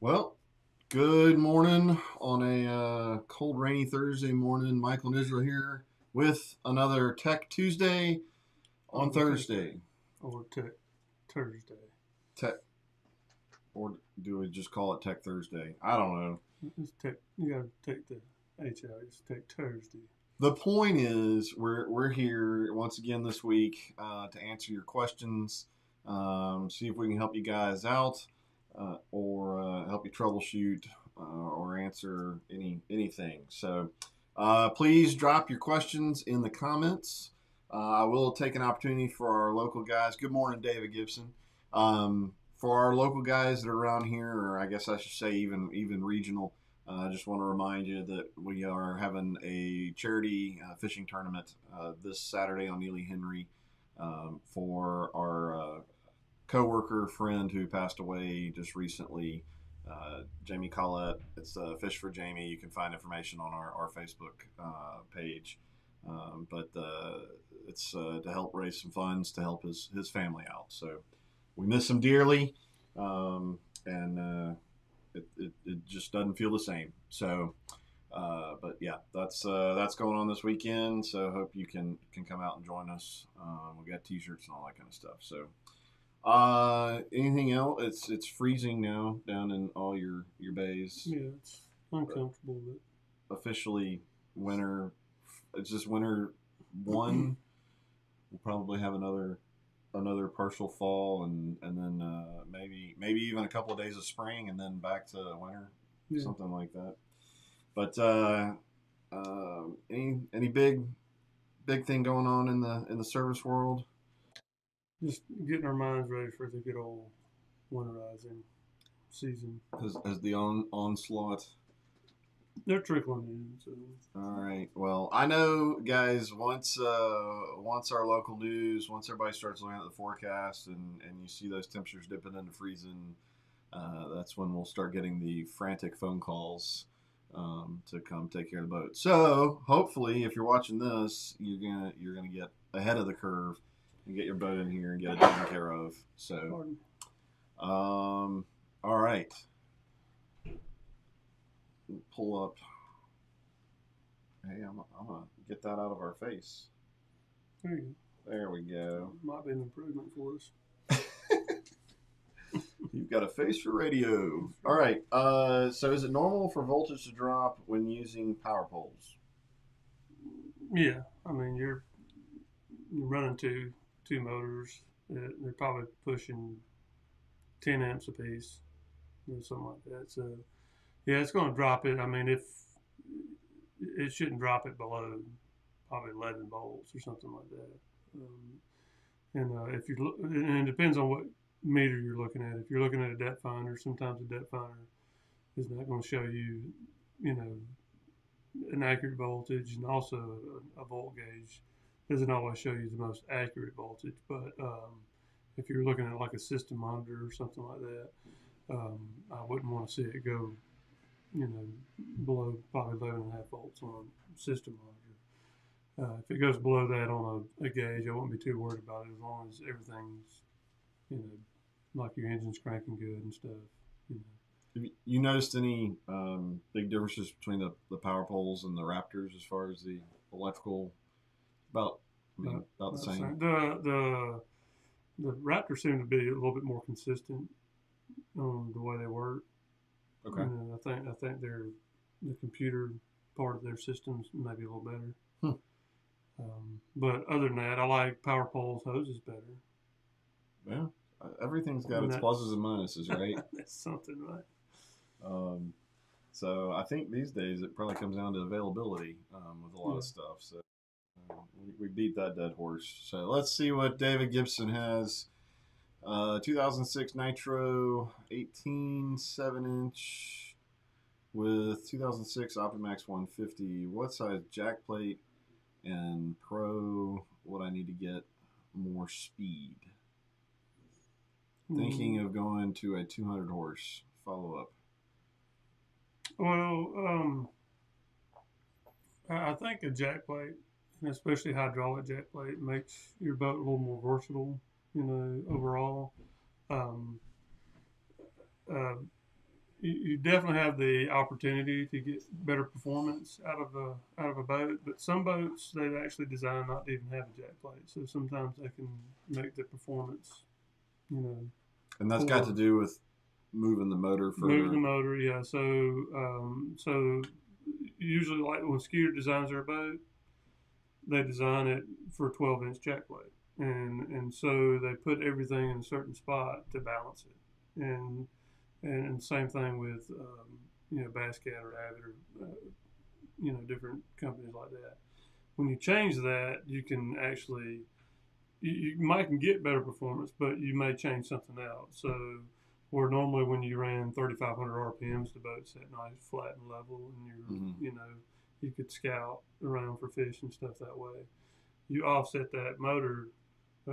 Well, good morning on a cold, rainy Thursday morning. Michael and Israel here with another Tech Tuesday on On Tuesday Thursday. or Thursday. Tech, or do we just call it Tech Thursday? I don't know. It's tech. You gotta take the H out. It's Tech Thursday. The point is, we're here once again this week to answer your questions, see if we can help you guys out, or help you troubleshoot, or answer anything. So please drop your questions in the comments. I will take an opportunity for our local guys. Good morning, David Gibson. For our local guys that are around here, or I guess I should say even regional. I just want to remind you that we are having a charity fishing tournament this Saturday on Neely Henry for our coworker friend who passed away just recently, Jamie Collette. It's Fish for Jamie. You can find information on our Facebook page. But it's to help raise some funds to help his family out. So we miss him dearly, and it just doesn't feel the same. So, but yeah, that's going on this weekend. So hope you can come out and join us. We got T-shirts and all that kind of stuff. So, anything else? It's freezing now down in all your bays. Yeah, it's uncomfortable, but Officially winter. It's just winter one. We'll probably have another partial fall and then maybe even a couple of days of spring and then back to winter, yeah. something like that. But any big thing going on in the service world? Just getting our minds ready for the good old winterizing season. As the onslaught. They're trickling in. So All right. Well, I know, guys. Once our local news, once everybody starts looking at the forecast, and you see those temperatures dipping into freezing, that's when we'll start getting the frantic phone calls to come take care of the boat. So hopefully, if you're watching this, you're gonna get ahead of the curve and get your boat in here and get it taken care of. So, all right. Pull up. Hey, I'm gonna get that out of our face. there you There we go. go. Might be an improvement for us. You've got a face for radio. All right. So is it normal for voltage to drop when using power poles? Yeah, I mean you're running two motors. They're probably pushing 10 amps apiece, something like that. So yeah, it's going to drop it. I mean, if it shouldn't drop it below probably 11 volts or something like that. And if you look, and it depends on what meter you're looking at. If you're looking at a depth finder, sometimes a depth finder is not going to show you, you know, an accurate voltage, and also a volt gauge doesn't always show you the most accurate voltage. But if you're looking at like a system monitor or something like that, I wouldn't want to see it go, below probably 11.5 volts on a system monitor. If it goes below that on a gauge, I wouldn't be too worried about it as long as everything's, like your engine's cranking good and stuff. You know. Have you noticed any big differences between the power poles and the Raptors as far as the electrical? About the same. The Raptors seem to be a little bit more consistent on the way they work. Okay. I think the computer part of their systems maybe a little better. Hmm. But other than that, I like power poles hoses better. Yeah, everything's got its pluses and minuses, right? That's something, right? So I think these days it probably comes down to availability with a lot of stuff. So we beat that dead horse. So let's see what David Gibson has. 2006 Nitro 18 7-inch with 2006 Optimax 150. What size jack plate and Pro would I need to get more speed? Thinking of going to a 200 horse. Follow up. Well, I think a jack plate, and especially hydraulic jack plate, makes your boat a little more versatile, overall. Um, uh, you definitely have the opportunity to get better performance out of a boat, but some boats they've actually designed not to even have a jack plate, so sometimes they can make the performance, you know, And that's got to poor. do with moving the motor Moving the further. motor, yeah. So usually, like when Skeeter designs their boat, they design it for a 12-inch jack plate, and so they put everything in a certain spot to balance it, and same thing with Bascat or Avid or different companies like that. When you change that, you can actually you might can get better performance, but you may change something else. So, where normally when you ran 3,500 RPMs, the boat's at nice, flat and level, and Mm-hmm. you could scout around for fish and stuff that way. You offset that motor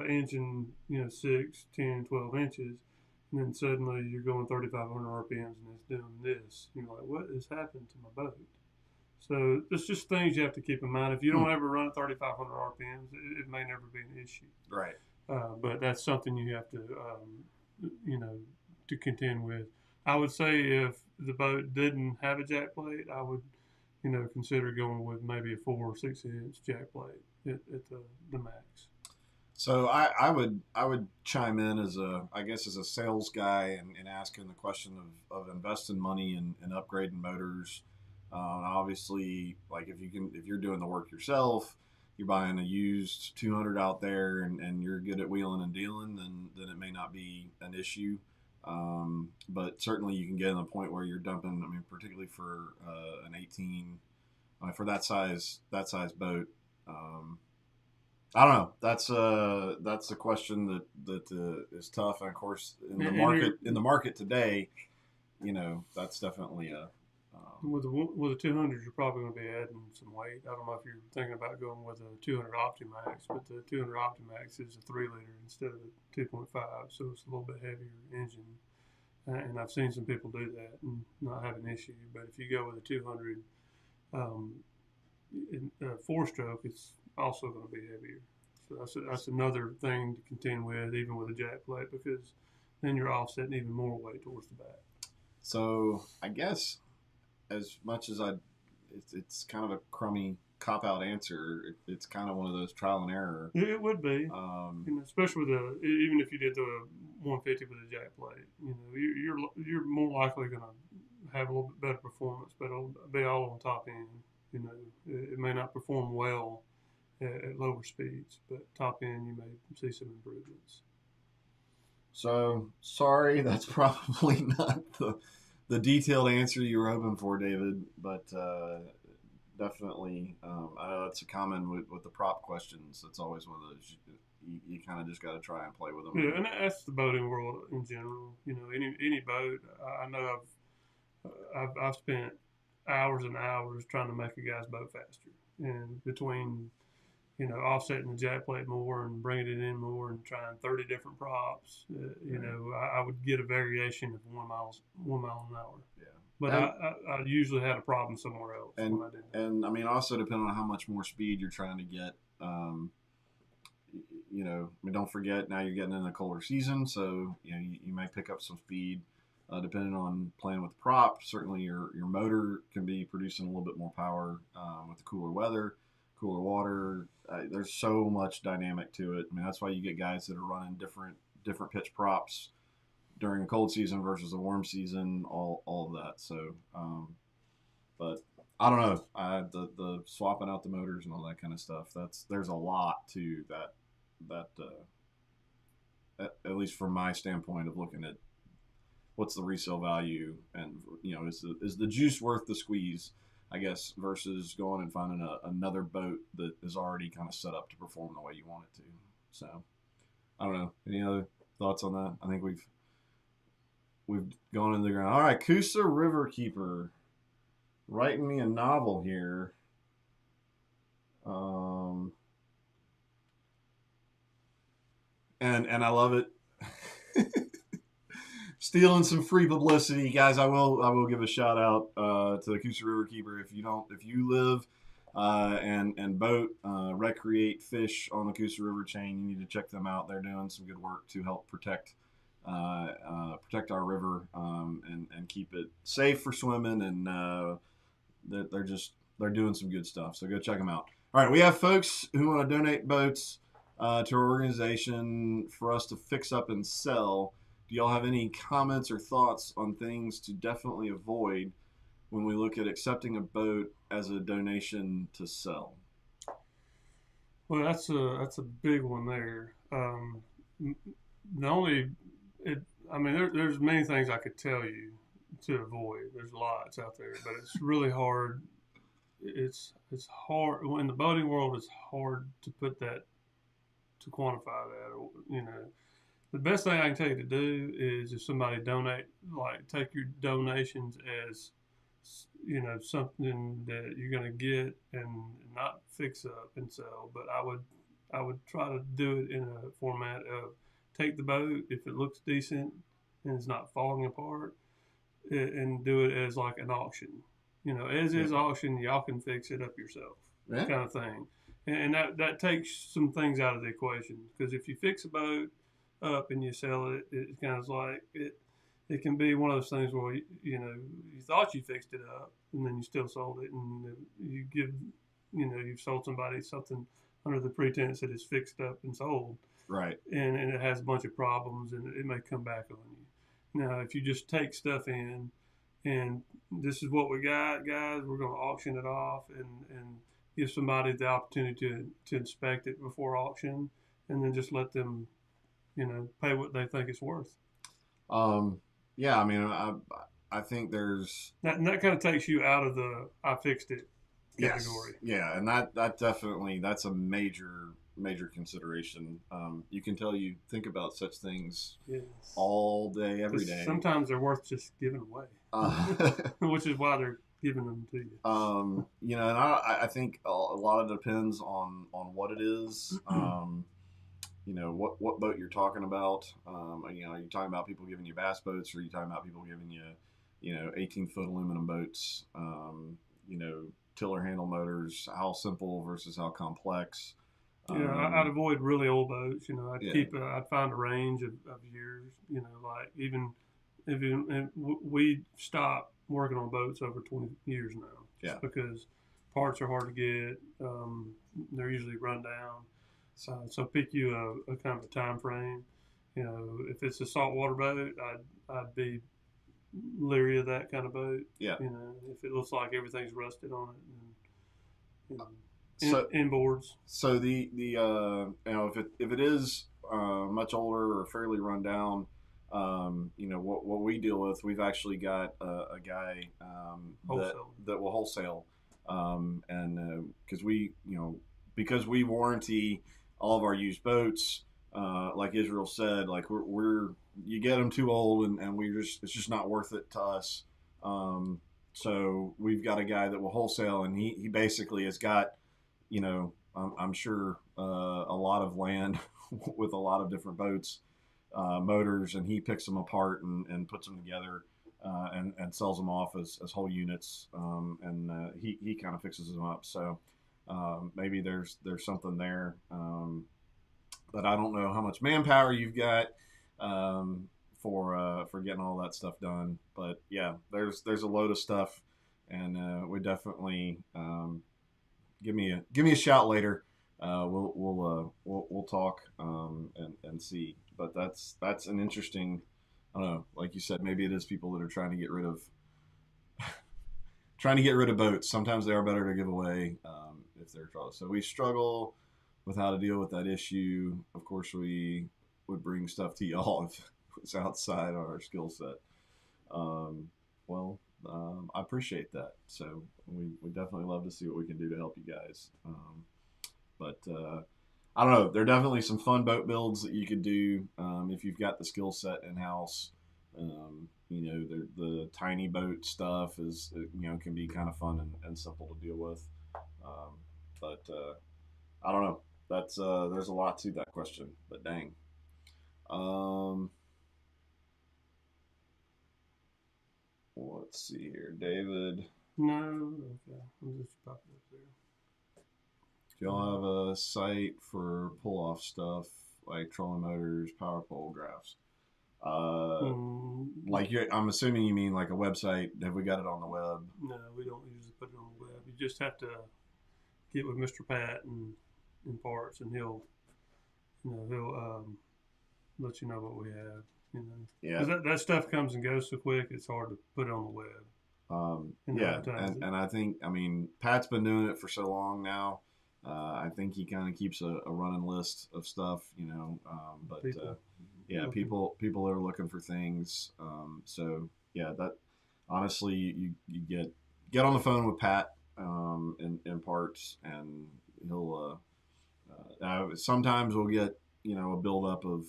engine, 6, 10, 12 inches, and then suddenly you're going 3,500 RPMs and it's doing this. You're like, what has happened to my boat? So it's just things you have to keep in mind. If you Hmm. don't ever run at 3,500 RPMs, it may never be an issue. Right. But that's something you have to, you know, to contend with. I would say if the boat didn't have a jack plate, I would, consider going with maybe a 4 or 6 inch jack plate at the max. So I would chime in as a I guess as a sales guy and asking the question of investing money in upgrading motors. Obviously, like if you're doing the work yourself, you're buying a used 200 out there and you're good at wheeling and dealing, then it may not be an issue. But certainly you can get to the point where you're dumping. I mean, particularly for an 18 for that size boat. Um, I don't know. That's a question that is tough, and of course, And you're in the market today, that's definitely a with a 200, you're probably going to be adding some weight. I don't know if you're thinking about going with a 200 Optimax, but the 200 Optimax is a 3 liter instead of a 2.5, so it's a little bit heavier engine. And I've seen some people do that and not have an issue. But if you go with a 200 um, four stroke, it's also going to be heavier. So that's another thing to contend with, even with a jack plate, because then you're offsetting even more weight towards the back. so. I guess as much as it's kind of a crummy cop out answer. It's kind of one of those trial and error. It would be, Um, especially with even if you did the 150 with a jack plate, you're more likely going to have a little bit better performance, but it'll be all on top end. It may not perform well at lower speeds, but top end you may see some improvements. so sorry, that's probably not the detailed answer you were hoping for, David, but definitely, I know that's a common with the prop questions. It's always one of those you kind of just got to try and play with them. Yeah, and that's the boating world in general. Any boat. I know I've spent hours and hours trying to make a guy's boat faster, and between offsetting the jack plate more and bringing it in more and trying 30 different props, Right. I would get a variation of 1 mile an hour. Yeah, But I usually had a problem somewhere else and when I did that. and I mean also depending on how much more speed you're trying to get. I mean, don't forget now you're getting in the colder season, so you may pick up some speed. Depending on playing with the prop, certainly your motor can be producing a little bit more power with the cooler weather, cooler water. There's so much dynamic to it. I mean, that's why you get guys that are running different pitch props during a cold season versus a warm season. All of that. So, but I don't know. The swapping out the motors and all that kind of stuff. There's a lot to that at least from my standpoint of looking at what's the resale value and is the juice worth the squeeze, I guess, versus going and finding another boat that is already kind of set up to perform the way you want it to. So I don't know. Any other thoughts on that? I think we've gone into the ground. All right, Coosa Riverkeeper writing me a novel here. Um, and I love it. Stealing some free publicity, guys. I will give a shout out to the Coosa Riverkeeper. If you live and boat, recreate, fish on the Coosa River chain, you need to check them out. They're doing some good work to help protect protect our river, and keep it safe for swimming. And they're doing some good stuff. So go check them out. All right, we have folks who want to donate boats to our organization for us to fix up and sell. Do y'all have any comments or thoughts on things to definitely avoid when we look at accepting a boat as a donation to sell? Well, that's a big one there. The only it, I mean, there's many things I could tell you to avoid. There's lots out there, but it's really hard. It's hard in the boating world. It's hard to put that to quantify that. Or, the best thing I can tell you to do is if somebody donate, like take your donations as something that you're going to get and not fix up and sell. But I would try to do it in a format of take the boat if it looks decent and it's not falling apart, and do it as like an auction. As is auction, y'all can fix it up yourself, Yeah. kind of thing. And that takes some things out of the equation, because if you fix a boat up and you sell it, it's kind of like it can be one of those things where you thought you fixed it up and then you still sold it, and you give you've sold somebody something under the pretense that it's fixed up and sold, Right. and it has a bunch of problems and it may come back on you. Now, if you just take stuff in and this is what we got, guys, we're going to auction it off and give somebody the opportunity to inspect it before auction, and then just let them pay what they think it's worth. Yeah, I mean, I think there's That kind of takes you out of the I fixed it category. Yes, yeah, and that definitely that's a major consideration. You can tell you think about such things Yes. all day, every day. Sometimes they're worth just giving away, which is why they're giving them to you. And I think a lot of it depends on what it is. What boat you're talking about. Are you talking about people giving you bass boats, or are you talking about people giving you, 18-foot aluminum boats? Tiller handle motors. How simple versus how complex. Yeah, I'd avoid really old boats. Yeah. I'd find a range of years. Like even we stopped working on boats over 20 years now. Yeah. Because parts are hard to get. They're usually run down. So pick you a kind of a time frame. If it's a saltwater boat, I'd be leery of that kind of boat. Yeah. If it looks like everything's rusted on it, and inboards. So if it is much older or fairly run down, what we deal with, we've actually got a guy that will wholesale, and because we warranty all of our used boats, like Israel said, like we're you get them too old and it's just not worth it to us. So we've got a guy that will wholesale, and he basically has got, I'm sure a lot of land with a lot of different boats, motors, and he picks them apart and puts them together, and sells them off as whole units, and he kind of fixes them up. So maybe there's something there, but I don't know how much manpower you've got for getting all that stuff done. But yeah, there's a load of stuff, and we definitely give me a shout later. We'll talk and see. But that's an interesting. I don't know. Like you said, maybe it is people that are trying to get rid of boats. Sometimes they are better to give away if they're trouble. So we struggle with how to deal with that issue. Of course, we would bring stuff to y'all if it's outside our skill set. I appreciate that. So we definitely love to see what we can do to help you guys. But I don't know. There are definitely some fun boat builds that you could do if you've got the skill set in house. The tiny boat stuff is can be kind of fun and simple to deal with. But I don't know. That's there's a lot to that question. But dang. Let's see here, David. No, okay. I'm just popping up there. Do y'all have a site for pull-off stuff like trolling motors, power pole graphs? Like I'm assuming you mean like a website. Have we got it on the web? No, we don't usually put it on the web. You just have to get with Mr. Pat in parts, and he'll let you know what we have. Yeah. Because that stuff comes and goes so quick, it's hard to put it on the web. Yeah, and I think, I mean, Pat's been doing it for so long now. I think he kind of keeps a running list of stuff, but people are looking for things. So yeah, that honestly, you get on the phone with Pat in parts, and he'll. Sometimes we'll get a buildup of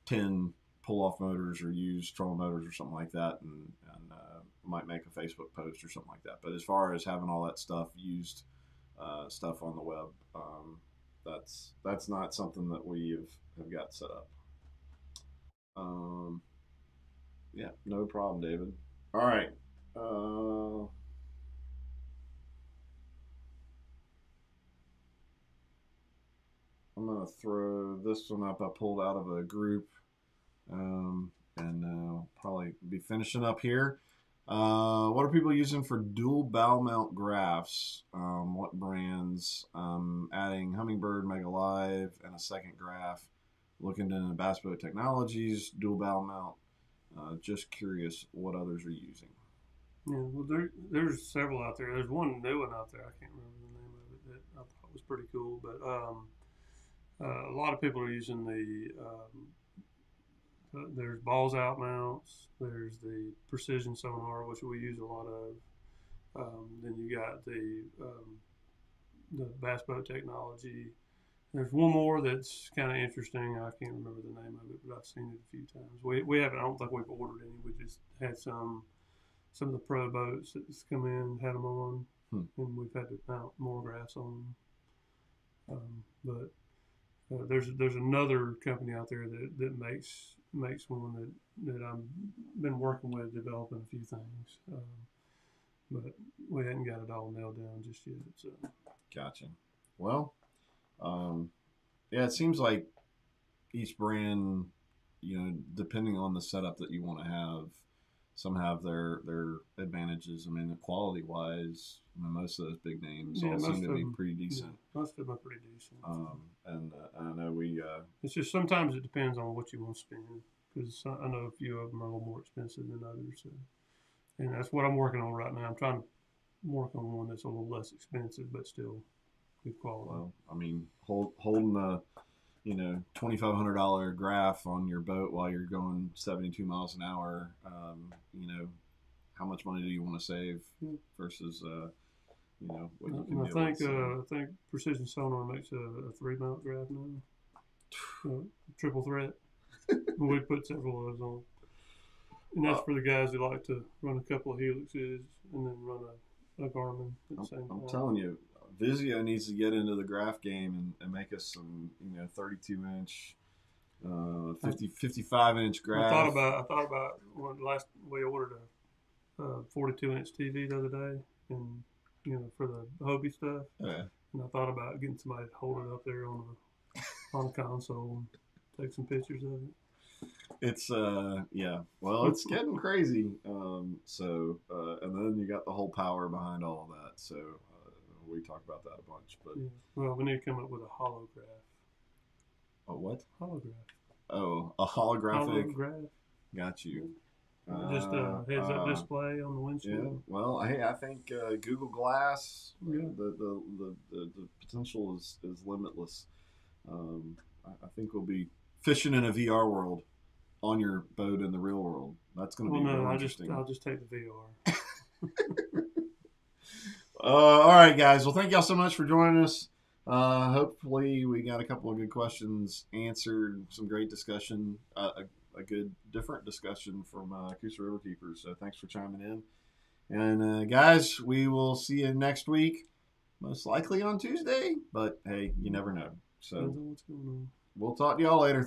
10 pull off motors or used trolling motors or something like that, and might make a Facebook post or something like that. But as far as having all that stuff used stuff on the web, that's not something that we have got set up. Yeah, no problem, David. All right. I'm gonna throw this one up. I pulled out of a group, and probably be finishing up here. What are people using for dual bow mount graphs? What brands? Adding Humminbird Mega Live and a second graph. Looking into Bass Boat Technologies, dual bow mount. Just curious what others are using. Yeah, well, there's several out there. There's one new one out there. I can't remember the name of it that I thought was pretty cool. But a lot of people are using there's balls out mounts. There's the precision sonar, which we use a lot of. Then you got the Bass Boat Technology. There's one more that's kind of interesting. I can't remember the name of it, but I've seen it a few times. We haven't. I don't think we've ordered any. We just had some of the pro boats that's come in, had them on, and we've had to mount more graphs on them. But there's another company out there that makes one that I've been working with developing a few things, but we hadn't got it all nailed down just yet. So gotcha. Well, yeah, it seems like each brand, depending on the setup that you want to have, some have their advantages. I mean, quality wise, most of those big names all seem to be pretty decent. Yeah, most of them are pretty decent. And I know it's just sometimes it depends on what you want to spend, because I know a few of them are a little more expensive than others. So. And that's what I'm working on right now. I'm trying to work on one that's a little less expensive, but still good quality. Well, I mean, holding a $2,500 graph on your boat while you're going 72 miles an hour, how much money do you want to save versus what you can do? I think Precision Sonar makes a 3-mount graph now, triple threat. We put several of those on, and that's for the guys who like to run a couple of helixes and then run a Garmin at the same time. I'm telling you, Vizio needs to get into the graph game and make us some 32-inch, 55-inch graph. I thought about when last we ordered a 42-inch TV the other day, and for the Hobie stuff. Yeah. And I thought about getting somebody to hold it up there on a console and take some pictures of it. It's well, it's getting crazy. And then you got the whole power behind all of that. So we talk about that a bunch. But well, we need to come up with a holograph. A what? Holograph. Oh, a holographic. Holograph. Got you. Just a heads-up display on the windshield. Yeah. Well, hey, I think Google Glass. Yeah. The potential is limitless. I think we'll be fishing in a VR world on your boat in the real world. That's going to be really interesting. I'll just take the VR. All right, guys. Well, thank y'all so much for joining us. Hopefully, we got a couple of good questions answered. Some great discussion. A good, different discussion from Acoustic Riverkeepers. So thanks for chiming in. And guys, we will see you next week, most likely on Tuesday. But hey, you never know. So Depends on what's going on. We'll talk to y'all later.